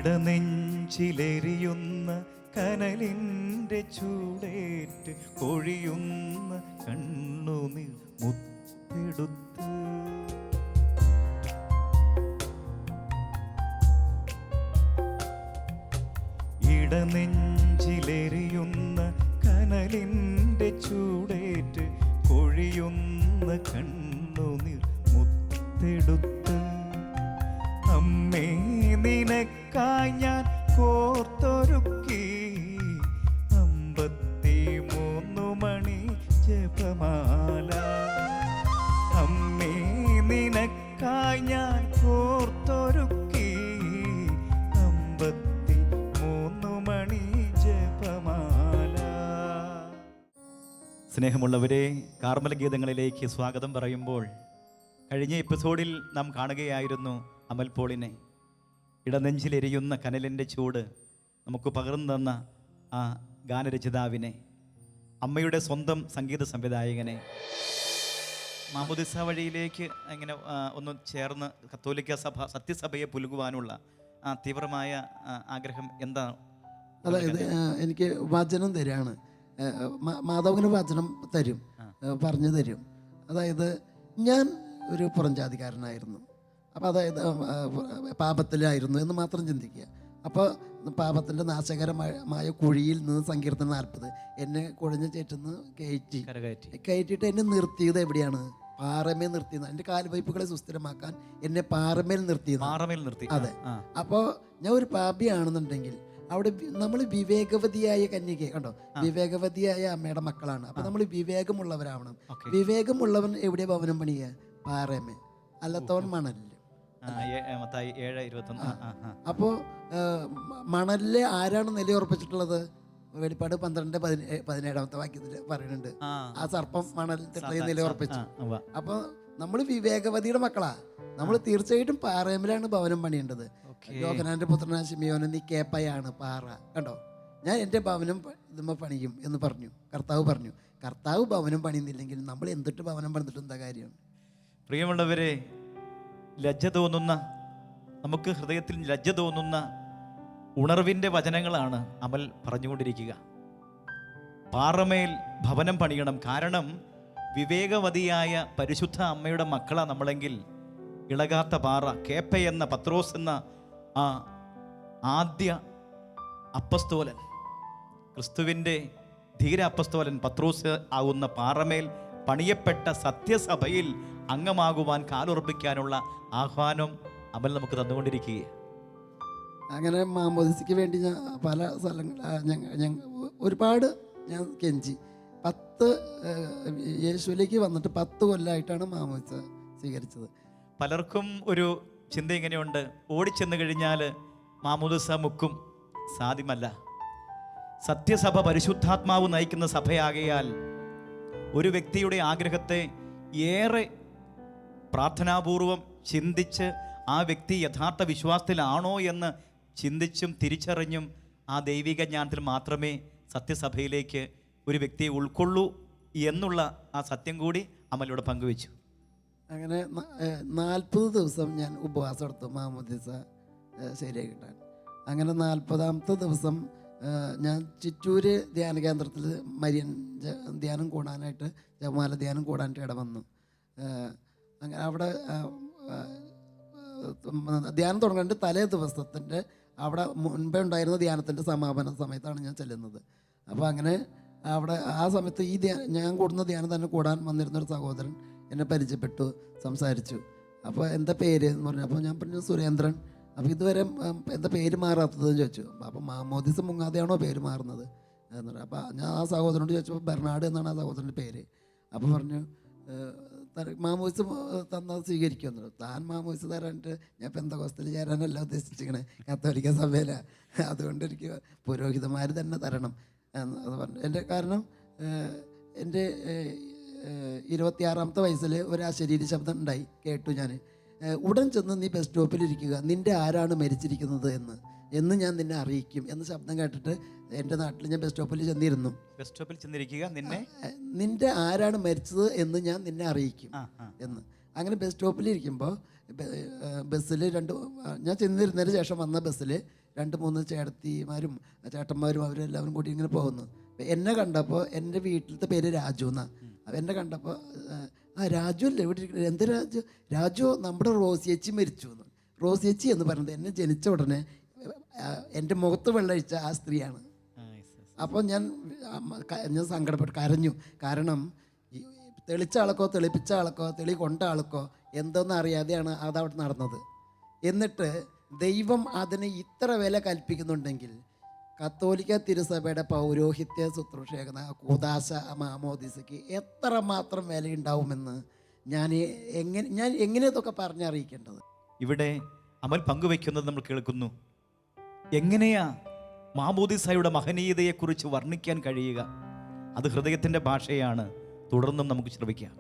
ഇടനെഞ്ചിലെരിയുന്ന കനലിൻ്റെ ചൂടേറ്റ് പൊഴിയുന്ന കണ്ണുനീർ മുത്തെടുത്ത് ഇടനെഞ്ചിലെരിയുന്ന കനലിൻ്റെ ചൂടേറ്റ് പൊഴിയുന്ന കണ്ണുനീർ മുത്തെടുത്ത് അമ്മേ നിനക്കായി ഞാൻ കോർത്തൊരുക്കി 53 മണി ജപമാല. അമ്മേ നിനക്കായി ഞാൻ കോർത്തൊരുക്കി 53 മണി ജപമാല. സ്നേഹമുള്ളവരെ, കാർമൽ ഗീതങ്ങളിലേക്ക് സ്വാഗതം പറയുമ്പോൾ കഴിഞ്ഞ എപ്പിസോഡിൽ നാം കാണുകയായിരുന്നു അമൽ പോളിനെ. ഇടനെഞ്ചിലെരിയുന്ന കനലിൻ്റെ ചൂട് നമുക്ക് പകർന്നു തന്ന ആ ഗാനരചിതാവിനെ, അമ്മയുടെ സ്വന്തം സംഗീത സംവിധായകനെ. മാമോദിസ വഴിയിലേക്ക് ഇങ്ങനെ ഒന്ന് ചേർന്ന് കത്തോലിക്ക സഭ സത്യസഭയെ പുലുകുവാനുള്ള ആ തീവ്രമായ ആഗ്രഹം എന്താണ്? അതായത് എനിക്ക് വചനം തരാണ്, മാധവന് വചനം തരും, പറഞ്ഞു തരും. അതായത് ഞാൻ ഒരു പുറംജാതിക്കാരനായിരുന്നു. അപ്പോൾ അതായത് പാപത്തിലായിരുന്നു എന്ന് മാത്രം ചിന്തിക്കുക. അപ്പോൾ പാപത്തിൻ്റെ നാശകരമായ കുഴിയിൽ നിന്ന് സങ്കീർത്തനം 40 എന്നെ കുഴഞ്ഞ ചേറ്റുന്ന് കയറ്റിയിട്ട് എന്നെ നിർത്തിയത് എവിടെയാണ്? പാറമേൽ നിർത്തിയത്. എൻ്റെ കാൽവയ്പ്പുകളെ സുസ്ഥിരമാക്കാൻ എന്നെ പാറമേൽ നിർത്തി. അതെ. അപ്പോൾ ഞാൻ ഒരു പാപിയാണെന്നുണ്ടെങ്കിൽ അവിടെ നമ്മൾ വിവേകവതിയായ കന്യക കണ്ടോ, വിവേകവതിയായ അമ്മയുടെ മക്കളാണ്. അപ്പോൾ നമ്മൾ വിവേകമുള്ളവരാവണം. വിവേകമുള്ളവൻ എവിടെ ഭവനം പണിയുക? പാറമേ, അല്ലത്തവൻ മണലിൽ. അപ്പോൾ മണലിലെ ആരാണ് നിലയുറപ്പിച്ചിട്ടുള്ളത്? വെളിപ്പാട് 12:17 വാക്യത്തിൽ പറയുന്നുണ്ട്, ആ സർപ്പം മണലിൽ നിലയുറപ്പിച്ചു. അപ്പോൾ നമ്മൾ വിവേകവതിയുടെ മക്കളാ. നമ്മൾ തീർച്ചയായിട്ടും പാറേമിലാണ് ഭവനം പണിയേണ്ടത്. യോഹന്നാന്റെ പുത്രനായ ശിമിയോൻ, നീ കേപ്പയാണ് പാറ. കണ്ടോ, ഞാൻ എൻ്റെ ഭവനം ഇതുമ്മ പണിയും എന്ന് പറഞ്ഞു കർത്താവ് പറഞ്ഞു. കർത്താവ് ഭവനം പണിയുന്നില്ലെങ്കിൽ നമ്മൾ എന്തിട്ട് ഭവനം പണിതിട്ട് എന്താ കാര്യം? പ്രിയമുള്ളവരെ, ലജ്ജ തോന്നുന്ന, നമുക്ക് ഹൃദയത്തിൽ ലജ്ജ തോന്നുന്ന ഉണർവിൻ്റെ വചനങ്ങളാണ് അമൽ പറഞ്ഞുകൊണ്ടിരിക്കുക. പാറമേൽ ഭവനം പണിയണം. കാരണം വിവേകവതിയായ പരിശുദ്ധ അമ്മയുടെ മക്കളാണ് നമ്മളെങ്കിൽ ഇളകാത്ത പാറ, കേപ്പയെന്ന പത്രോസ് എന്ന ആ ആദ്യ അപ്പസ്തോലൻ, ക്രിസ്തുവിൻ്റെ ധീര അപ്പസ്തോലൻ പത്രോസ് ആകുന്ന പാറമേൽ പണിയപ്പെട്ട സത്യസഭയിൽ അംഗമാകുവാൻ കാലുറപ്പിക്കാനുള്ള ആഹ്വാനം അമൽ നമുക്ക് തന്നുകൊണ്ടിരിക്കുകയാണ്. അങ്ങനെ മാമോദിസയ്ക്ക് വേണ്ടി ഞാൻ പല സ്ഥലങ്ങൾ ഒരുപാട് ഞാൻ കെഞ്ചി. 10 യേശുവിലേക്ക് വന്നിട്ട് 10 കൊല്ലമായിട്ടാണ് മാമോദിസ സ്വീകരിച്ചത്. പലർക്കും ഒരു ചിന്ത ഇങ്ങനെയുണ്ട്, ഓടിച്ചെന്ന് കഴിഞ്ഞാൽ മാമോദിസ മുക്കും. സാധ്യമല്ല. സത്യസഭ പരിശുദ്ധാത്മാവ് നയിക്കുന്ന സഭയാകയാൽ ഒരു വ്യക്തിയുടെ ആഗ്രഹത്തെ ഏറെ പ്രാർത്ഥനാപൂർവം ചിന്തിച്ച് ആ വ്യക്തി യഥാർത്ഥ വിശ്വാസത്തിലാണോ എന്ന് ചിന്തിച്ചും തിരിച്ചറിഞ്ഞും ആ ദൈവിക ജ്ഞാനത്തിൽ മാത്രമേ സത്യസഭയിലേക്ക് ഒരു വ്യക്തിയെ ഉൾക്കൊള്ളൂ എന്നുള്ള ആ സത്യം കൂടി അമലോട് പങ്കുവെച്ചു. അങ്ങനെ 40 ദിവസം ഞാൻ ഉപവാസം എടുത്തു മാമോദിസ ശരിയായി കിട്ടാൻ. അങ്ങനെ 40ാമത്തെ ദിവസം ഞാൻ ചിറ്റൂര് ധ്യാന കേന്ദ്രത്തിൽ മരിയൻ ധ്യാനം കൂടാനായിട്ട്, ജപമാല ധ്യാനം കൂടാനായിട്ട് ഇടവന്നു. അങ്ങനെ അവിടെ ധ്യാനം തുടങ്ങേണ്ട തലേ ദിവസത്തിൻ്റെ അവിടെ മുൻപേ ഉണ്ടായിരുന്ന ധ്യാനത്തിൻ്റെ സമാപന സമയത്താണ് ഞാൻ ചെല്ലുന്നത്. അപ്പോൾ അങ്ങനെ അവിടെ ആ സമയത്ത് ഞാൻ കൂടുന്ന ധ്യാനം തന്നെ കൂടാൻ വന്നിരുന്നൊരു സഹോദരൻ എന്നെ പരിചയപ്പെട്ടു, സംസാരിച്ചു. അപ്പോൾ എന്താ പേര് എന്ന് പറഞ്ഞു. അപ്പോൾ ഞാൻ പറഞ്ഞു സുരേന്ദ്രൻ. അപ്പോൾ ഇതുവരെ എന്താ പേര് മാറാത്തതെന്ന് ചോദിച്ചു. അപ്പോൾ മാമോദിസ മുങ്ങാതെയാണോ പേര് മാറുന്നത് എന്ന് പറഞ്ഞു. അപ്പോൾ ഞാൻ ആ സഹോദരനോട് ചോദിച്ചപ്പോൾ ബെർണാഡ് എന്നാണ് ആ സഹോദരൻ്റെ പേര്. അപ്പോൾ പറഞ്ഞു മാമോദിസ തന്നത് സ്വീകരിക്കുമെന്നു. താൻ മാമോദിസ തരാനിട്ട് ഞാൻ പെന്തക്കോസ്തിൽ ചേരാനല്ല ഉദ്ദേശിച്ചിരിക്കണേ, കത്തോലിക്ക സഭയില. അതുകൊണ്ട് എനിക്ക് പുരോഹിതന്മാർ തന്നെ തരണം എന്ന് പറഞ്ഞു. എൻ്റെ കാരണം എൻ്റെ 26ാമത്തെ വയസ്സിൽ ഒരു അശരീരി ശബ്ദം ഉണ്ടായി, കേട്ടു ഞാൻ. ഉടൻ ചെന്ന് നീ ബസ് സ്റ്റോപ്പിലിരിക്കുക, നിൻ്റെ ആരാണ് മരിച്ചിരിക്കുന്നത് എന്ന് ഞാൻ നിന്നെ അറിയിക്കും എന്ന് ശബ്ദം കേട്ടിട്ട് എൻ്റെ നാട്ടിൽ ഞാൻ ബസ് സ്റ്റോപ്പിൽ ചെന്നിരുന്നു. ബസ് സ്റ്റോപ്പിൽ ചെന്നിരിക്കുക, നിൻ്റെ ആരാണ് മരിച്ചത് എന്ന് ഞാൻ നിന്നെ അറിയിക്കും എന്ന്. അങ്ങനെ ബസ് സ്റ്റോപ്പിലിരിക്കുമ്പോൾ ബസ്സിൽ ഞാൻ ചെന്നിരുന്നതിന് ശേഷം വന്ന ബസ്സിൽ 2-3 ചേട്ടത്തിമാരും ചേട്ടന്മാരും അവരെല്ലാവരും കൂടി ഇങ്ങനെ പോകുന്നു. അപ്പം എന്നെ കണ്ടപ്പോൾ, എൻ്റെ വീട്ടിലത്തെ പേര് രാജു എന്നാണ്. അപ്പം എന്നെ കണ്ടപ്പോൾ ആ രാജു അല്ലേ ഇവിടെ ഇരിക്കുന്നത്, എന്ത് രാജു? രാജു നമ്മുടെ റോസിയേച്ചി മരിച്ചു എന്ന്. റോസിയേച്ചി എന്ന് പറയുന്നത് എന്നെ ജനിച്ച ഉടനെ എൻ്റെ മുഖത്ത് വെള്ളമൊഴിച്ച ആ സ്ത്രീയാണ്. അപ്പോൾ ഞാൻ സങ്കടപ്പെട്ടു, കരഞ്ഞു. കാരണം തെളിച്ച ആൾക്കോ തെളിപ്പിച്ച ആൾക്കോ തെളി കൊണ്ട ആൾക്കോ എന്തോന്നും അറിയാതെയാണ് അതവിടെ നടന്നത്. എന്നിട്ട് ദൈവം അതിന് ഇത്ര വില കൽപ്പിക്കുന്നുണ്ടെങ്കിൽ കത്തോലിക്ക തിരുസഭയുടെ പൗരോഹിത്യ ശുശ്രൂഷയാകുന്ന കൂദാശ മാമോദീസയ്ക്ക് എത്രമാത്രം വിലയുണ്ടാവുമെന്ന് ഞാൻ എങ്ങനെ ഇതൊക്കെ പറഞ്ഞറിയിക്കേണ്ടത്? ഇവിടെ അമൽ പങ്കുവെക്കുന്നത് നമ്മൾ കേൾക്കുന്നു. എങ്ങനെയാ മാമോദീസയുടെ മഹനീയതയെക്കുറിച്ച് വർണ്ണിക്കാൻ കഴിയുക? അത് ഹൃദയത്തിൻ്റെ ഭാഷയാണ്. തുടർന്നും നമുക്ക് ശ്രമിക്കാം.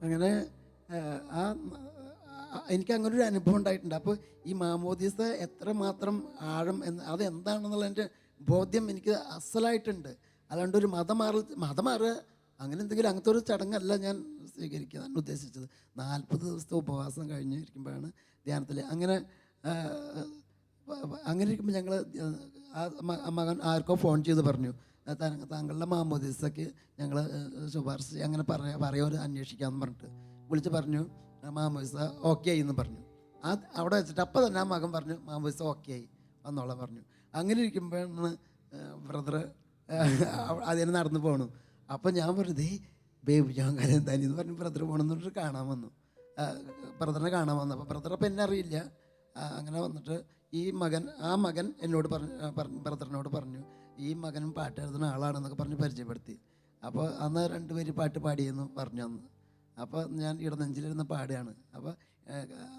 അങ്ങനെ എനിക്ക് അങ്ങനെ ഒരു അനുഭവം ഉണ്ടായിട്ടുണ്ട്. അപ്പോൾ ഈ മാമോദീസ എത്രമാത്രം ആഴം അതെന്താണെന്നുള്ള എൻ്റെ ബോധ്യം എനിക്ക് അസലായിട്ടുണ്ട്. അല്ലാണ്ട് ഒരു മതം മാറുക അങ്ങനെ എന്തെങ്കിലും അങ്ങനത്തെ ഒരു ചടങ്ങല്ല ഞാൻ സ്വീകരിക്കാൻ ഉദ്ദേശിച്ചത്. 40 ദിവസത്തെ ഉപവാസം കഴിഞ്ഞിരിക്കുമ്പോഴാണ് ധ്യാനത്തിൽ അങ്ങനെ ഇരിക്കുമ്പോൾ ഞങ്ങൾ മകൻ ആർക്കോ ഫോൺ ചെയ്ത് പറഞ്ഞു, താങ്കളുടെ മാമോദീസയ്ക്ക് ഞങ്ങൾ ശുപാർശ അങ്ങനെ പറയുമോ അന്വേഷിക്കാമെന്ന് പറഞ്ഞിട്ട് വിളിച്ച് പറഞ്ഞു. മാമോദീസ ഓക്കെ ആയി എന്ന് പറഞ്ഞു. അവിടെ വെച്ചിട്ട് അപ്പം തന്നെ ആ മകൻ പറഞ്ഞു മാമോദീസ ഓക്കെ ആയി വന്നോളാം പറഞ്ഞു. അങ്ങനെ ഇരിക്കുമ്പോഴാണ് ബ്രദർ അതിന് നടന്നു പോകണം. അപ്പം ഞാൻ പറഞ്ഞു ബേബി ഞാൻ കാര്യം എന്തായാലും പറഞ്ഞ് ബ്രദർ പോകണമെന്ന് പറഞ്ഞിട്ട് കാണാൻ വന്നു. ബ്രദറിനെ കാണാൻ വന്നു. അപ്പോൾ ബ്രദർ അപ്പം എന്നെ അറിയില്ല. അങ്ങനെ വന്നിട്ട് ആ മകൻ എന്നോട് ബ്രദറിനോട് പറഞ്ഞു ഈ മകനും പാട്ട് എഴുതുന്ന ആളാണെന്നൊക്കെ പറഞ്ഞ് പരിചയപ്പെടുത്തി. അപ്പോൾ അന്ന് 2 പേര് പാട്ട് പാടിയെന്ന് പറഞ്ഞു അന്ന്. അപ്പോൾ ഞാൻ ഇടനെഞ്ചിലിരുന്ന് പാടുകയാണ്. അപ്പോൾ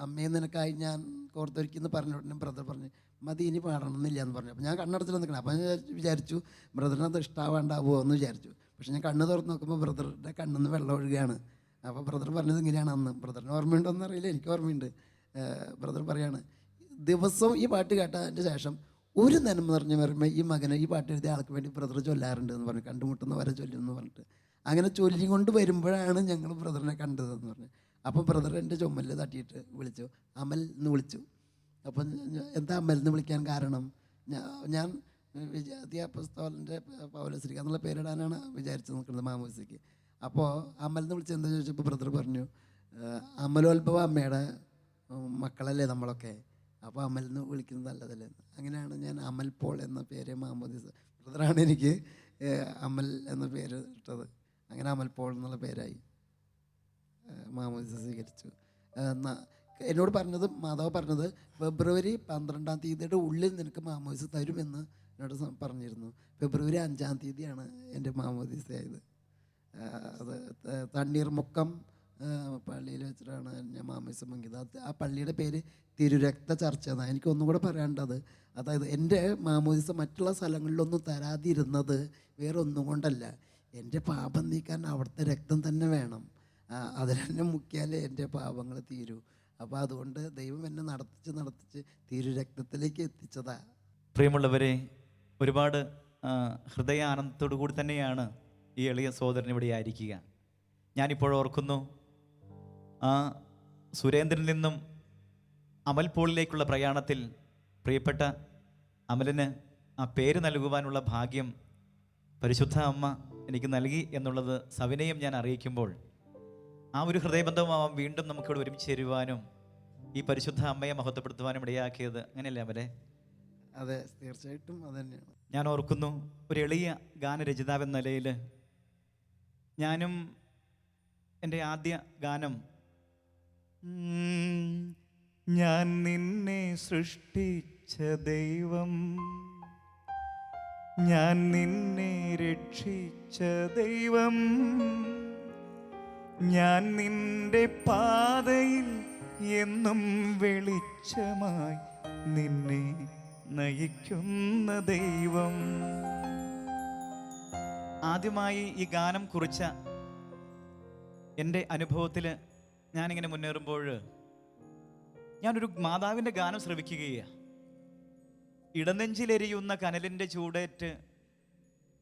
അമ്മയെ നിനക്കായി ഞാൻ കോർത്തൊരുക്കിന്ന് പറഞ്ഞ ഉടനെ ബ്രദർ പറഞ്ഞു മതി ഇനി പാടണമെന്നില്ല എന്ന് പറഞ്ഞു. അപ്പോൾ ഞാൻ കണ്ണടച്ചിൽ നിൽക്കണം. അപ്പോൾ ഞാൻ വിചാരിച്ചു ബ്രദറിനത് ഇഷ്ടാവാണ്ടാവുമോ എന്ന് വിചാരിച്ചു. പക്ഷെ ഞാൻ കണ്ണ് തുറന്ന് നോക്കുമ്പോൾ ബ്രദറിൻ്റെ കണ്ണിൽ നിന്ന് വെള്ളം ഒഴുകുകയാണ്. അപ്പോൾ ബ്രദർ പറഞ്ഞത് ഇങ്ങനെയാണ് അന്ന്. ബ്രദറിന് ഓർമ്മയുണ്ടോയെന്ന് അറിയില്ല, എനിക്ക് ഓർമ്മയുണ്ട്. ബ്രദർ പറയാണ് ദിവസവും ഈ പാട്ട് കേട്ടതിൻ്റെ ശേഷം ഒരു നന്മ നിറഞ്ഞ വരുമ്പോൾ ഈ മകനെ ഈ പാട്ട് എഴുതിയ ആൾക്ക് വേണ്ടി ബ്രദർ ചൊല്ലാറുണ്ട് എന്ന് പറഞ്ഞു. കണ്ടുമുട്ടുന്ന വരെ ചൊല്ലുമെന്ന് പറഞ്ഞിട്ട് അങ്ങനെ ചൊല്ലി കൊണ്ട് വരുമ്പോഴാണ് ഞങ്ങൾ ബ്രദറിനെ കണ്ടതെന്ന് പറഞ്ഞു. അപ്പോൾ ബ്രദർ എൻ്റെ ചുമലിൽ തട്ടിയിട്ട് വിളിച്ചു, അമൽ എന്ന് വിളിച്ചു. അപ്പം എന്താ അമൽ എന്ന് വിളിക്കാൻ കാരണം? ഞാൻ അപ്പോസ്തലൻ്റെ പൗലോസ്ലീഹ എന്നുള്ള പേരിടാനാണ് വിചാരിച്ചു നിൽക്കുന്നത് മാമോദീസയ്ക്ക്. അപ്പോൾ അമൽ എന്ന് വിളിച്ച് എന്താ ചോദിച്ചപ്പോൾ ബ്രദർ പറഞ്ഞു അമലോത്ഭവ അമ്മയുടെ മക്കളല്ലേ നമ്മളൊക്കെ, അപ്പോൾ അമൽ എന്ന് വിളിക്കുന്നത് നല്ലതല്ലേ. അങ്ങനെയാണ് ഞാൻ അമൽ പോൾ എന്ന പേര് മാമോദീസ ബ്രദറാണ് എനിക്ക് അമൽ എന്ന പേര് ഇട്ടത്. അങ്ങനെ അമൽ പോൾ എന്നുള്ള പേരായി മാമോദീസ സ്വീകരിച്ചു. എന്നോട് പറഞ്ഞത് മാതാവ് പറഞ്ഞത് ഫെബ്രുവരി 12-ാം തീയതിയുടെ ഉള്ളിൽ നിനക്ക് മാമോദീസ തരുമെന്ന് എന്നോട് പറഞ്ഞിരുന്നു. ഫെബ്രുവരി 5-ാം തീയതിയാണ് എൻ്റെ മാമോദീസയായത്. അത് തണ്ണീർമുക്കം പള്ളിയിൽ വെച്ചിട്ടാണ് ഞാൻ മാമോദീസ മുങ്ങിയത്. ആ പള്ളിയുടെ പേര് തിരുരക്ത ചർച്ച എന്നാണ്. എനിക്ക് ഒന്നും കൂടെ പറയാനുണ്ടത്. അതായത് എൻ്റെ മാമോദീസ മറ്റുള്ള സ്ഥലങ്ങളിലൊന്നും തരാതിരുന്നത് വേറെ ഒന്നും കൊണ്ടല്ല, എൻ്റെ പാപം നീക്കാൻ അവിടുത്തെ രക്തം തന്നെ വേണം. അതിലെന്നെ മുക്കിയാലേ എൻ്റെ പാപങ്ങൾ തീരൂ. അപ്പോൾ അതുകൊണ്ട് ദൈവം എന്നെ നടത്തിച്ച് തിരുരക്തത്തിലേക്ക് എത്തിച്ചതാ. പ്രിയമുള്ളവരെ, ഒരുപാട് ഹൃദയാനന്ദത്തോടു കൂടി തന്നെയാണ് ഈ എളിയ സഹോദരൻ ഇവിടെ ആയിരിക്കുക. ഞാനിപ്പോൾ ഓർക്കുന്നു, സുരേന്ദ്രനിൽ നിന്നും അമൽ പോളിലേക്കുള്ള പ്രയാണത്തിൽ പ്രിയപ്പെട്ട അമലിന് ആ പേര് നൽകുവാനുള്ള ഭാഗ്യം പരിശുദ്ധ അമ്മ എനിക്ക് നൽകി എന്നുള്ളത് സവിനയം ഞാൻ അറിയിക്കുമ്പോൾ ആ ഒരു ഹൃദയബന്ധമാവാം വീണ്ടും നമുക്കിവിടെ ഒരുമിച്ച് ചേരുവാനും ഈ പരിശുദ്ധ അമ്മയെ മഹത്വപ്പെടുത്തുവാനും ഇടയാക്കിയത്. അങ്ങനെയല്ലേ അമലെ? അതെ, തീർച്ചയായിട്ടും അത് തന്നെയാണ്. ഞാൻ ഓർക്കുന്നു, ഒരു എളിയ ഗാനരചിതാവെന്ന നിലയിൽ ഞാനും എൻ്റെ ആദ്യ ഗാനം ഞാൻ നിന്നെ സൃഷ്ടിച്ച ദൈവം, ഞാൻ നിന്നെ രക്ഷിച്ച ദൈവം, ഞാൻ നിന്റെ പാതയിൽ എന്നും വെളിച്ചമായി നിന്നെ നയിക്കുന്ന ദൈവം. ആദ്യമായി ഈ ഗാനം കുറിച്ച എൻ്റെ അനുഭവത്തിൽ ഞാനിങ്ങനെ മുന്നേറുമ്പോൾ ഞാനൊരു മാതാവിൻ്റെ ഗാനം ശ്രവിക്കുകയാണ്. ഇടനെഞ്ചിലെരിയുന്ന കനലിൻ്റെ ചൂടേറ്റ്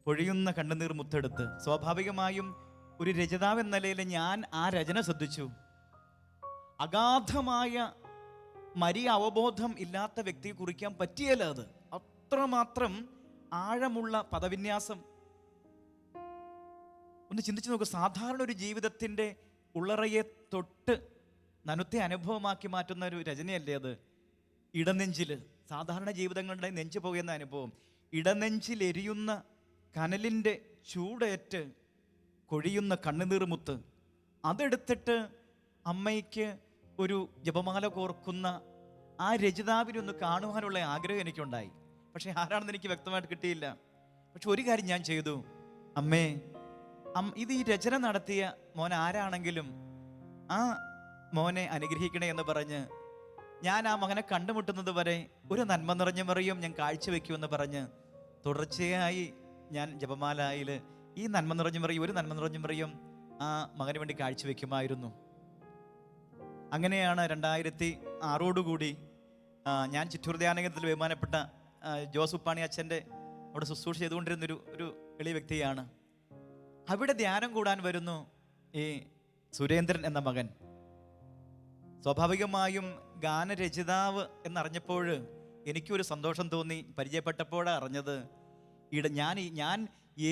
പൊഴിയുന്ന കണ്ണുനീർ മുത്തെടുത്ത്. സ്വാഭാവികമായും ഒരു രചയിതാവെന്ന നിലയിൽ ഞാൻ ആ രചന ശ്രദ്ധിച്ചു. അഗാധമായ മരിയ അവബോധം ഇല്ലാത്ത വ്യക്തിയെ കുറിക്കാൻ പറ്റിയല്ല. അത് അത്രമാത്രം ആഴമുള്ള പദവിന്യാസം. ഒന്ന് ചിന്തിച്ചു നോക്കുക. സാധാരണ ഒരു ജീവിതത്തിൻ്റെ ഉള്ളറയെ തൊട്ട് നനുത്തെ അനുഭവമാക്കി മാറ്റുന്ന ഒരു രചനയല്ലേ അത്. ഇടനെഞ്ചിൽ, സാധാരണ ജീവിതങ്ങളുടെ നെഞ്ചു പോകുന്ന അനുഭവം, ഇടനെഞ്ചിലെരിയുന്ന കനലിൻ്റെ ചൂടേറ്റ് കൊഴിയുന്ന കണ്ണുനീർമുത്ത്, അതെടുത്തിട്ട് അമ്മയ്ക്ക് ഒരു ജപമാല കോർക്കുന്ന ആ രചയിതാവിനെ ഒന്ന് കാണുവാനുള്ള ആഗ്രഹം എനിക്കുണ്ടായി. പക്ഷേ ആരാണെന്ന് എനിക്ക് വ്യക്തമായിട്ട് കിട്ടിയില്ല. പക്ഷെ ഒരു കാര്യം ഞാൻ ചെയ്തു. അമ്മേ, ഇത് ഈ രചന നടത്തിയ മോൻ ആരാണെങ്കിലും ആ മോനെ അനുഗ്രഹിക്കണേ എന്ന് പറഞ്ഞ് ഞാൻ ആ മകനെ കണ്ടുമുട്ടുന്നത് വരെ ഒരു നന്മ നിറഞ്ഞ മറിയും ഞാൻ കാഴ്ചവെക്കുമെന്ന് പറഞ്ഞ് തുടർച്ചയായി ഞാൻ ജപമാലയിൽ ഈ നന്മ നിറഞ്ഞ മറിയും, ഒരു നന്മ നിറഞ്ഞ മറിയും ആ മകന് വേണ്ടി കാഴ്ചവെക്കുമായിരുന്നു. അങ്ങനെയാണ് 2006 ഞാൻ ചിറ്റൂർ ധ്യാനകേന്ദ്രത്തിൽ ബഹുമാനപ്പെട്ട ജോസഫ് പാണി അച്ഛൻ്റെ അവിടെ ശുശ്രൂഷ ചെയ്തുകൊണ്ടിരുന്നൊരു എളിയ വ്യക്തിയാണ്. അവിടെ ധ്യാനം കൂടാൻ വരുന്നു ഈ സുരേന്ദ്രൻ എന്ന മകൻ. സ്വാഭാവികമായും ഗാനരചയിതാവ് എന്നറിഞ്ഞപ്പോൾ എനിക്കൊരു സന്തോഷം തോന്നി. പരിചയപ്പെട്ടപ്പോഴാണ് അറിഞ്ഞത് ഞാൻ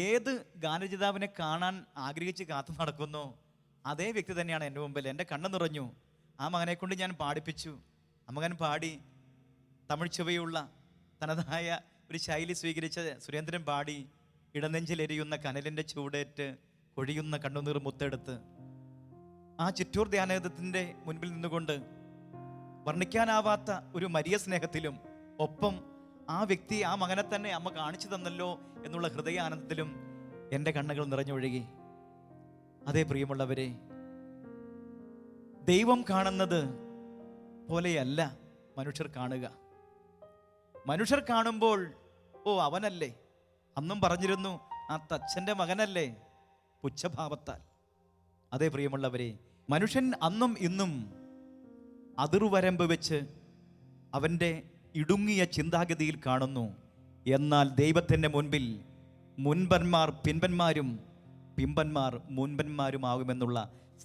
ഏത് ഗാനരചയിതാവിനെ കാണാൻ ആഗ്രഹിച്ച് കാത്തു നടക്കുന്നു അതേ വ്യക്തി തന്നെയാണ് എൻ്റെ മുമ്പിൽ. എൻ്റെ കണ്ണ് നിറഞ്ഞു. ആ മകനെ കൊണ്ട് ഞാൻ പാടിപ്പിച്ചു. ആ മകൻ പാടി. തമിഴ് ചുവയുള്ള തനതായ ഒരു ശൈലി സ്വീകരിച്ച സുരേന്ദ്രൻ പാടി. ഇടനെഞ്ചിലെരിയുന്ന കനലിൻ്റെ ചൂടേറ്റ് കൊഴിയുന്ന കണ്ണുനീർ മുത്തെടുത്ത് ആ ചിറ്റൂർ ധ്യാനത്തിൻ്റെ മുൻപിൽ നിന്നുകൊണ്ട് വർണ്ണിക്കാനാവാത്ത ഒരു മരിയ സ്നേഹത്തിലും ഒപ്പം ആ വ്യക്തി, ആ മകനെ തന്നെ അമ്മ കാണിച്ചു തന്നല്ലോ എന്നുള്ള ഹൃദയാനന്ദത്തിലും എൻ്റെ കണ്ണുകൾ നിറഞ്ഞൊഴുകി. അതേ പ്രിയമുള്ളവരെ, ദൈവം കാണുന്നത് പോലെയല്ല മനുഷ്യർ കാണുക. മനുഷ്യർ കാണുമ്പോൾ ഓ അവനല്ലേ, അന്നും പറഞ്ഞിരുന്നു ആ തച്ചൻ്റെ മകനല്ലേ, പുച്ഛഭാവത്താൽ. അതേ പ്രിയമുള്ളവരെ, മനുഷ്യൻ അന്നും ഇന്നും അതിർവരമ്പ് വെച്ച് അവൻ്റെ ഇടുങ്ങിയ ചിന്താഗതിയിൽ കാണുന്നു. എന്നാൽ ദൈവത്തിൻ്റെ മുൻപിൽ മുൻപന്മാർ പിൻപന്മാരും പിമ്പന്മാർ മുൻപന്മാരുമാകുമെന്നുള്ള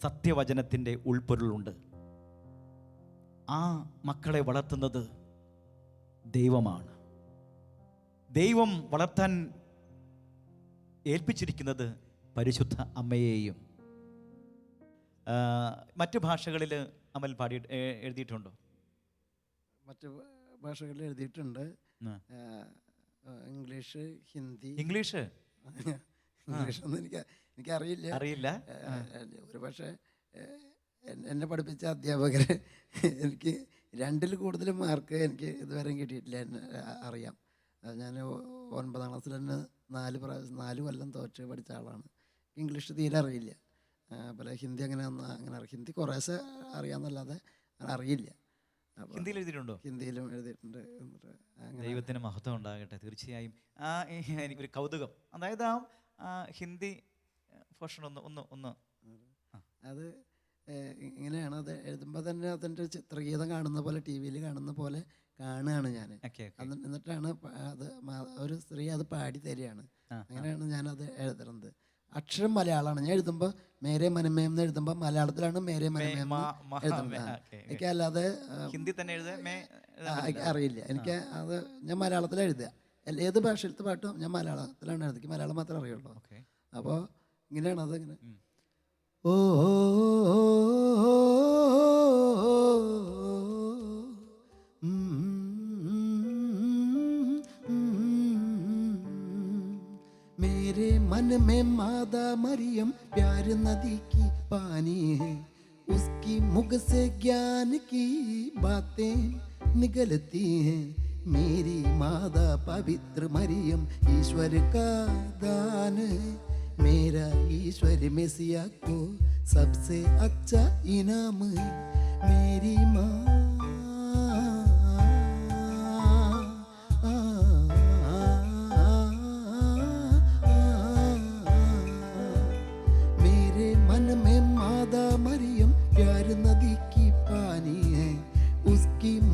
സത്യവചനത്തിൻ്റെ ഉൾപ്പൊരുളുണ്ട്. ആ മക്കളെ വളർത്തുന്നത് ദൈവമാണ്. ദൈവം വളർത്താൻ ഏൽപ്പിച്ചിരിക്കുന്നത് പരിശുദ്ധ അമ്മയെയും. മറ്റു ഭാഷകളിൽ അമൽ പാടി എഴുതിയിട്ടുണ്ടോ? മറ്റു ഭാഷകളിൽ എഴുതിയിട്ടുണ്ട്. ഇംഗ്ലീഷ്, ഹിന്ദി. ഇംഗ്ലീഷൊന്നും എനിക്കറിയില്ല. ഒരു പക്ഷേ എന്നെ പഠിപ്പിച്ച അധ്യാപകർ എനിക്ക് 2ൽ കൂടുതൽ മാർക്ക് എനിക്ക് ഇതുവരെ കിട്ടിയിട്ടില്ല. അറിയാം, ഞാൻ 9ാം ക്ലാസ്സിൽ തന്നെ 4 കൊല്ലം തോറ്റ് പഠിച്ച ആളാണ്. ഇംഗ്ലീഷ് തീരെ അറിയില്ല. പല ഹിന്ദി അങ്ങനെ ഹിന്ദി കുറേശ്ശെ അറിയാമെന്നല്ലാതെ അറിയില്ല. ഹിന്ദിയിൽ എഴുതിയിട്ടുണ്ടോ? ഹിന്ദിയിലും എഴുതിയിട്ടുണ്ട്. ദൈവത്തിന് മഹത്വം ഉണ്ടാകട്ടെ. തീർച്ചയായും എനിക്കൊരു കൗതുകം, അതായത് ആ ഹിന്ദി പോർഷൻ ഒന്ന് അത് ഇങ്ങനെയാണ്. അത് എഴുതുമ്പോൾ തന്നെ അതിൻ്റെ ചിത്രഗീതം കാണുന്ന പോലെ, ടി വിയിൽ കാണുന്ന പോലെ കാണുകയാണ് ഞാൻ. എന്നിട്ടാണ് അത് ഒരു സ്ത്രീ അത് പാടി തരികയാണ്. അങ്ങനെയാണ് ഞാനത് എഴുതുന്നത്. അക്ഷരം മലയാളമാണ്. ഞാൻ എഴുതുമ്പോൾ മേരെ മനമേം എന്ന് എഴുതുമ്പോൾ മലയാളത്തിലാണ് മേരെ മനമേം എഴുതുന്നത്. എനിക്ക് അല്ലാതെ ഹിന്ദി തന്നെ അറിയില്ല. എനിക്ക് അത് ഞാൻ മലയാളത്തിൽ എഴുതുക. ഏത് ഭാഷയിലത്തെ പാട്ടും ഞാൻ മലയാളത്തിലാണ് എഴുതി. മലയാളം മാത്രമേ അറിയുള്ളൂ. അപ്പോൾ ഇങ്ങനെയാണ് അത്. ഇങ്ങനെ ഓ मेरे मन में मादा मरियम प्यार नदी की पानी है, उसकी मुख से ज्ञान की बातें निकलती हैं. मेरी मादा पवित्र मरियम ईश्वर का दान है. मेरा ईश्वर मेसिया को सबसे अच्छा इनाम है. मेरी माँ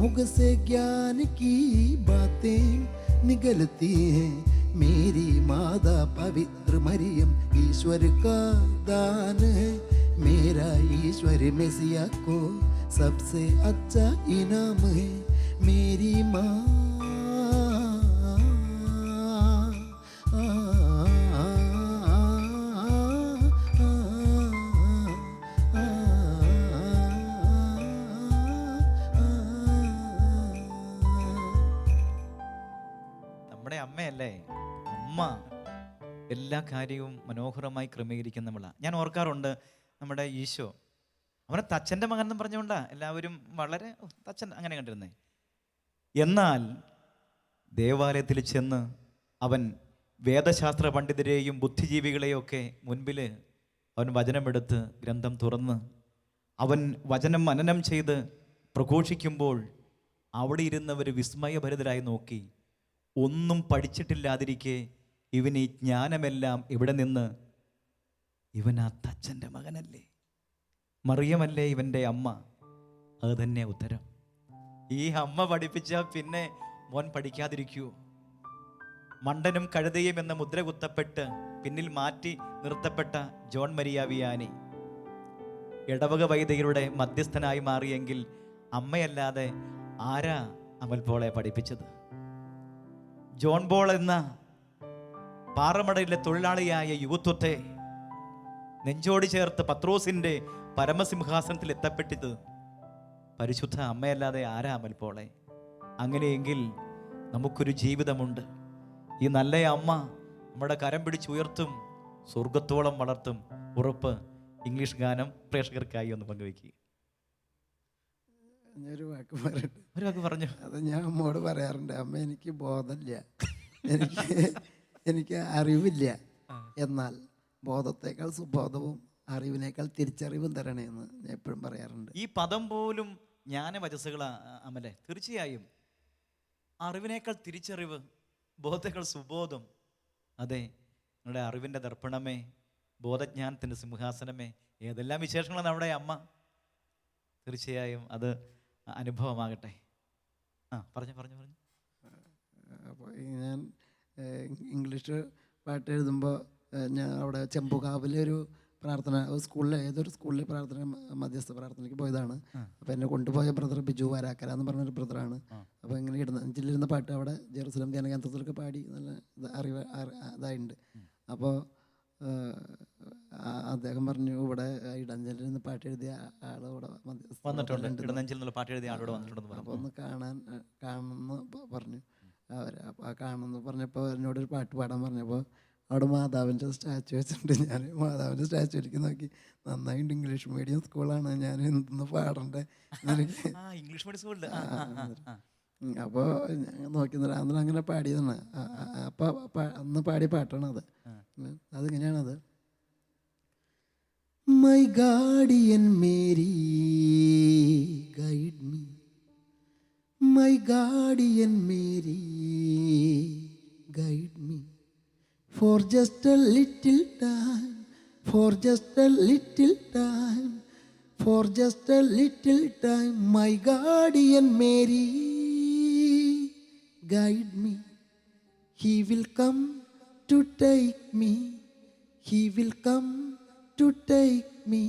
मुख से ज्ञान की बातें निकलती हैं. मेरी माता पवित्र मरियम ईश्वर का दान है. मेरा ईश्वर मेसिया को सबसे अच्छा इनाम है मेरी माँ। നമ്മുടെ അമ്മയല്ലേ, അമ്മ എല്ലാ കാര്യവും മനോഹരമായി ക്രമീകരിക്കുന്നവളാണ്. ഞാൻ ഓർക്കാറുണ്ട്, നമ്മുടെ ഈശോ അവനെ തച്ചൻ്റെ മകൻ എന്ന് പറഞ്ഞുകൊണ്ടാ എല്ലാവരും വളരെ തച്ചൻ അങ്ങനെ കണ്ടിരുന്നേ. എന്നാൽ ദേവാലയത്തിൽ ചെന്ന് അവൻ വേദശാസ്ത്ര പണ്ഡിതരെയും ബുദ്ധിജീവികളെയും ഒക്കെ മുൻപിൽ അവൻ വചനമെടുത്ത് ഗ്രന്ഥം തുറന്ന് അവൻ വചനം മനനം ചെയ്ത് പ്രഘോഷിക്കുമ്പോൾ അവിടെ ഇരുന്നവർ വിസ്മയഭരിതരായി നോക്കി. ഒന്നും പഠിച്ചിട്ടില്ലാതിരിക്കെ ഇവന് ഈ ജ്ഞാനമെല്ലാം ഇവിടെ നിന്ന്, ഇവൻ ആ തച്ചൻ്റെ മകനല്ലേ, മറിയമല്ലേ ഇവൻ്റെ അമ്മ? അത് തന്നെ ഉത്തരം. ഈ അമ്മ പഠിപ്പിച്ച പിന്നെ മോൻ പഠിക്കാതിരിക്കൂ? മണ്ടനും കഴുതയും എന്ന മുദ്ര കുത്തപ്പെട്ട് പിന്നിൽ മാറ്റി നിർത്തപ്പെട്ട ജോൺ മരിയ വിയാനി ഇടവക വൈദികരുടെ മധ്യസ്ഥനായി മാറിയെങ്കിൽ അമ്മയല്ലാതെ ആരാ അമൽ പോളെ പഠിപ്പിച്ചത്? ജോൺ ബോൾ എന്ന പാറമടയിലെ തൊഴിലാളിയായ യുവത്വത്തെ നെഞ്ചോടി ചേർത്ത് പത്രോസിന്റെ പരമസിംഹാസനത്തിൽ എത്തപ്പെട്ടത് പരിശുദ്ധ അമ്മയല്ലാതെ ആരാ അമൽ പോളെ? അങ്ങനെയെങ്കിൽ നമുക്കൊരു ജീവിതമുണ്ട്. ഈ നല്ല അമ്മ നമ്മുടെ കരം പിടിച്ചുയർത്തും, സ്വർഗത്തോളം വളർത്തും. ഉറപ്പ്. ഇംഗ്ലീഷ് ഗാനം പ്രേക്ഷകർക്കായി ഒന്ന് പങ്കുവയ്ക്കുക. ഞാനൊരു വാക്ക് പറയട്ടെ. ഒരു വാക്ക് പറഞ്ഞു. അത് ഞാൻ അമ്മയോട് പറയാറുണ്ട്, അമ്മ എനിക്ക് ബോധമില്ല, എനിക്ക് അറിവില്ല, എന്നാൽ ബോധത്തേക്കാൾ സുബോധവും അറിവിനേക്കാൾ തിരിച്ചറിവും തരണേന്ന് ഞാൻ എപ്പോഴും പറയാറുണ്ട്. ഈ പദം പോലും ജ്ഞാനവചസ്സുകളാ അമലെ. തീർച്ചയായും അറിവിനേക്കാൾ തിരിച്ചറിവ്, ബോധത്തേക്കാൾ സുബോധം. അതെ, നിങ്ങളുടെ അറിവിൻ്റെ ദർപ്പണമേ, ബോധജ്ഞാനത്തിൻ്റെ സിംഹാസനമേ, ഏതെല്ലാം വിശേഷങ്ങളാണ് നമ്മുടെ അമ്മ. തീർച്ചയായും അത് അനുഭവമാകട്ടെ. പറഞ്ഞു. അപ്പോൾ ഞാൻ ഇംഗ്ലീഷ് പാട്ട് എഴുതുമ്പോൾ ഞാൻ അവിടെ ചെമ്പുകാവിലൊരു പ്രാർത്ഥന സ്കൂളിൽ, ഏതൊരു സ്കൂളിൽ പ്രാർത്ഥന, മധ്യസ്ഥ പ്രാർത്ഥനയ്ക്ക് പോയതാണ്. അപ്പോൾ എന്നെ കൊണ്ടുപോയ ബ്രദർ ബിജു വാരാക്കര എന്ന് പറഞ്ഞൊരു ബ്രദറാണ്. അപ്പോൾ ഇങ്ങനെ നെഞ്ചിലിരുന്ന പാട്ട് അവിടെ ജെറുസലം ധ്യാന കേന്ദ്രത്തിലൊക്കെ പാടി നല്ല അറിവ് ഇതായിട്ടുണ്ട്. അപ്പോൾ അദ്ദേഹം പറഞ്ഞു, ഇവിടെ ഇടഞ്ചലിൽ നിന്ന് പാട്ട് എഴുതിയ ആൾ ഇവിടെ വന്നിട്ടുണ്ട്, അപ്പോൾ ഒന്ന് കാണുന്നു പറഞ്ഞു അവർ. അപ്പോൾ ആ കാണുന്നു പറഞ്ഞപ്പോൾ എന്നോടൊരു പാട്ട് പാടാൻ പറഞ്ഞപ്പോൾ അവിടെ മാതാവിൻ്റെ സ്റ്റാച്ചു വെച്ചിട്ടുണ്ട്. ഞാൻ മാതാവിൻ്റെ സ്റ്റാച്ചുവിലേക്ക് നോക്കി, നന്നായിട്ട് ഇംഗ്ലീഷ് മീഡിയം സ്കൂളാണ്, ഞാൻ എന്തൊന്ന് പാടണ്ടേ ഇംഗ്ലീഷ് മീഡിയം സ്കൂളിൽ. അപ്പോൾ ഞാൻ നോക്കി അന്ന് അങ്ങനെ പാടിയതാണ്. അപ്പോൾ അന്ന് പാടിയ പാട്ടാണ് അത്. അതിങ്ങനെയാണത്. My guardian Mary guide me, my guardian Mary guide me, for just a little time, for just a little time, for just a little time, my guardian Mary, guide me. He will come to take me, he will come to take me.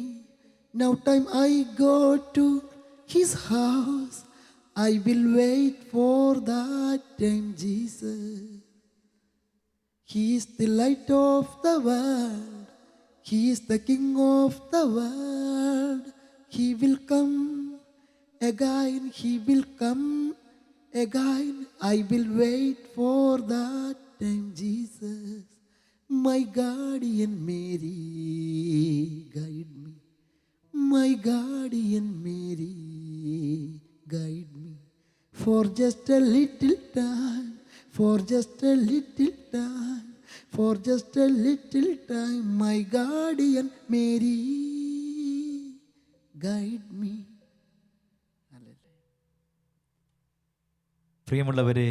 Now time I go to his house, I will wait for that time, Jesus. He is the light of the world, he is the king of the world. He will come again, he will come again. I will wait for that time, Jesus. My guardian Mary, guide me. My guardian Mary, guide me. For just a little time, for just a little time, for just a little time, my guardian Mary, guide me. പ്രിയമുള്ളവരെ,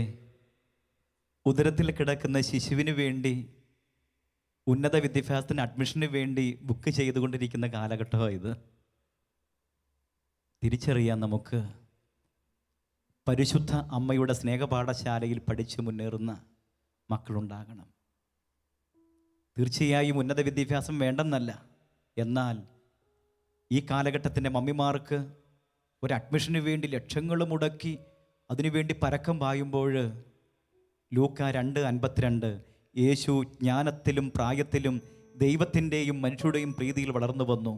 ഉദരത്തിൽ കിടക്കുന്ന ശിശുവിന് വേണ്ടി ഉന്നത വിദ്യാഭ്യാസത്തിന് അഡ്മിഷന് വേണ്ടി book ചെയ്തുകൊണ്ടിരിക്കുന്ന കാലഘട്ടമാണ് ഇത്. തിരിച്ചറിയാൻ നമുക്ക് പരിശുദ്ധ അമ്മയുടെ സ്നേഹപാഠശാലയിൽ പഠിച്ചു മുന്നേറുന്ന മക്കളുണ്ടാകണം. തീർച്ചയായും ഉന്നത വിദ്യാഭ്യാസം വേണ്ടെന്നല്ല, എന്നാൽ ഈ കാലഘട്ടത്തിൻ്റെ മമ്മിമാർക്ക് ഒരു അഡ്മിഷന് വേണ്ടി ലക്ഷങ്ങൾ മുടക്കി അതിനുവേണ്ടി പരക്കം പായുമ്പോൾ ലൂക്ക 2:52 യേശു ജ്ഞാനത്തിലും പ്രായത്തിലും ദൈവത്തിൻ്റെയും മനുഷ്യരുടെയും പ്രീതിയിൽ വളർന്നു വന്നു.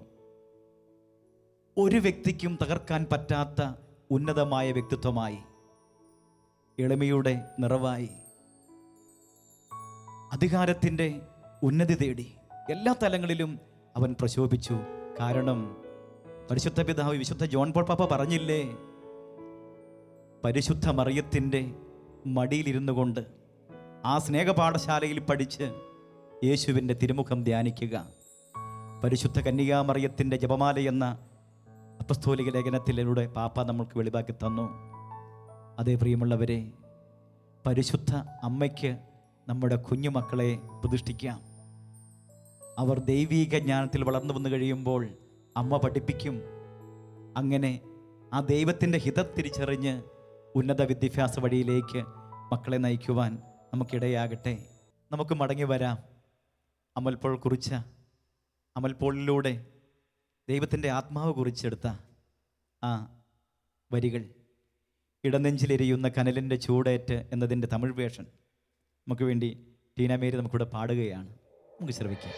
ഒരു വ്യക്തിക്കും തകർക്കാൻ പറ്റാത്ത ഉന്നതമായ വ്യക്തിത്വമായി, എളിമയുടെ നിറവായി, അധികാരത്തിൻ്റെ ഉന്നതി തേടി എല്ലാ തലങ്ങളിലും അവൻ പ്രശോഭിച്ചു. കാരണം പരിശുദ്ധ പിതാവ് വിശുദ്ധ ജോൺ പോൾ പാപ്പ പറഞ്ഞില്ലേ, പരിശുദ്ധ മറിയത്തിൻ്റെ മടിയിലിരുന്നു കൊണ്ട് ആ സ്നേഹപാഠശാലയിൽ പഠിച്ച് യേശുവിൻ്റെ തിരുമുഖം ധ്യാനിക്കുക. പരിശുദ്ധ കന്യകാമറിയത്തിൻ്റെ ജപമാല എന്ന അപ്പസ്തോലിക ലേഖനത്തിലൂടെ പാപ്പ നമ്മൾക്ക് വെളിവാക്കി തന്നു. അതേ പ്രിയമുള്ളവരെ, പരിശുദ്ധ അമ്മയ്ക്ക് നമ്മുടെ കുഞ്ഞുമക്കളെ പ്രതിഷ്ഠിക്കാം. അവർ ദൈവീക ജ്ഞാനത്തിൽ വളർന്നു വന്നു കഴിയുമ്പോൾ അമ്മ പഠിപ്പിക്കും. അങ്ങനെ ആ ദൈവത്തിൻ്റെ ഹിതം തിരിച്ചറിഞ്ഞ് ഉന്നത വിദ്യാഭ്യാസ വഴിയിലേക്ക് മക്കളെ നയിക്കുവാൻ നമുക്കിടയാകട്ടെ. നമുക്ക് മടങ്ങി വരാം. അമൽ പോൾ കുറിച്ച, അമൽ പോളിലൂടെ ദൈവത്തിൻ്റെ ആത്മാവ് കുറിച്ചെടുത്ത ആ വരികൾ, ഇടനെഞ്ചിലെരിയുന്ന കനലിൻ്റെ ചൂടേറ്റ് എന്നതിൻ്റെ തമിഴ് വേർഷൻ നമുക്ക് വേണ്ടി ടീന മേരി നമുക്കിവിടെ പാടുകയാണ്. നമുക്ക് ശ്രമിക്കാം.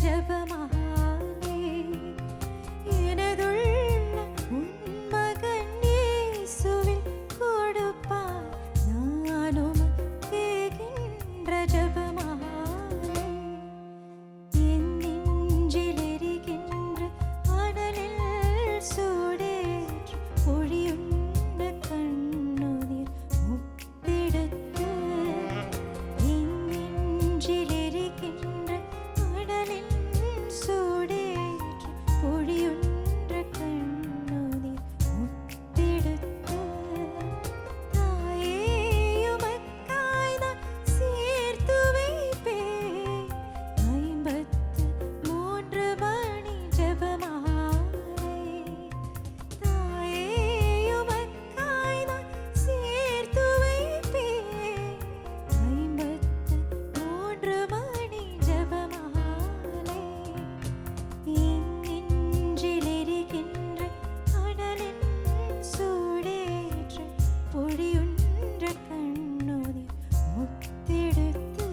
ജപമാലേ எனதுள்ள உன் மகன் இயேசுவில் கொடுப்பாய் நானும் கேட்கின்ற ஜபமாலை என் நெஞ்சில் எரிகின்ற அனலில் சூடேற்றி பொழியுண்ட கண்ணுநீர் முத்தெடுத்து என் நெஞ்சில் எரிகின்ற அனலில் சூடேற்றி பொழியுண்ட கண்ணுநீர் முத்தெடுத்து தாயே உமக்காய் நான் சேர்த்து வைப்பேன் 53 மணி ஜெபமாலை தாயே உமக்காய் நான் சேர்த்து வைப்பேன் 53 மணி ஜெபமாலை என் நெஞ்சில் எரிகின்ற அனலின் சூடேற்று பொழியுன்ற கண்ணுநீர் முத்தெடுத்து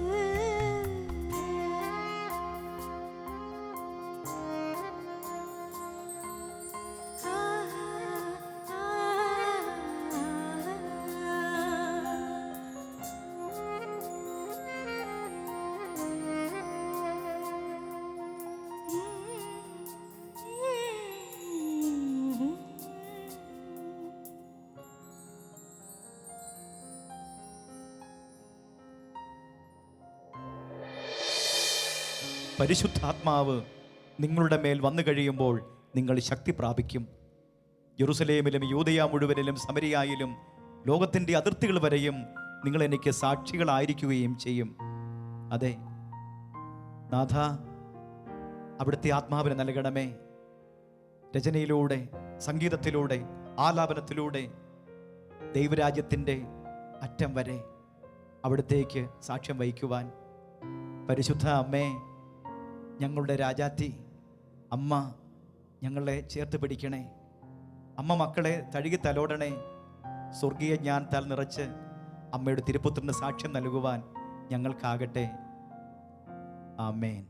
പരിശുദ്ധാത്മാവ് നിങ്ങളുടെ മേൽ വന്നു കഴിയുമ്പോൾ നിങ്ങൾ ശക്തി പ്രാപിക്കും. യെരൂശലേമിലും യൂദയ മുഴുവനിലും സമരിയായിലും ലോകത്തിൻ്റെ അതിർത്തികൾ വരെയും നിങ്ങൾ എനിക്ക് സാക്ഷികളായിരിക്കുകയും ചെയ്യും. അതെ നാഥ, അവിടുത്തെ ആത്മാവിനെ നൽകണമേ. രചനയിലൂടെ, സംഗീതത്തിലൂടെ, ആലാപനത്തിലൂടെ ദൈവരാജ്യത്തിൻ്റെ അറ്റം വരെ അവിടുത്തേക്ക് സാക്ഷ്യം വഹിക്കുവാൻ പരിശുദ്ധ അമ്മേ, ഞങ്ങളുടെ രാജാത്തി അമ്മ, ഞങ്ങളെ ചേർത്ത് പിടിക്കണേ. അമ്മ മക്കളെ തഴുകി തലോടണേ. സ്വർഗീയ ജ്ഞാനത്താൽ നിറച്ച് അമ്മയുടെ തിരുപ്പുത്രന് സാക്ഷ്യം നൽകുവാൻ ഞങ്ങൾക്കാകട്ടെ. ആമേൻ.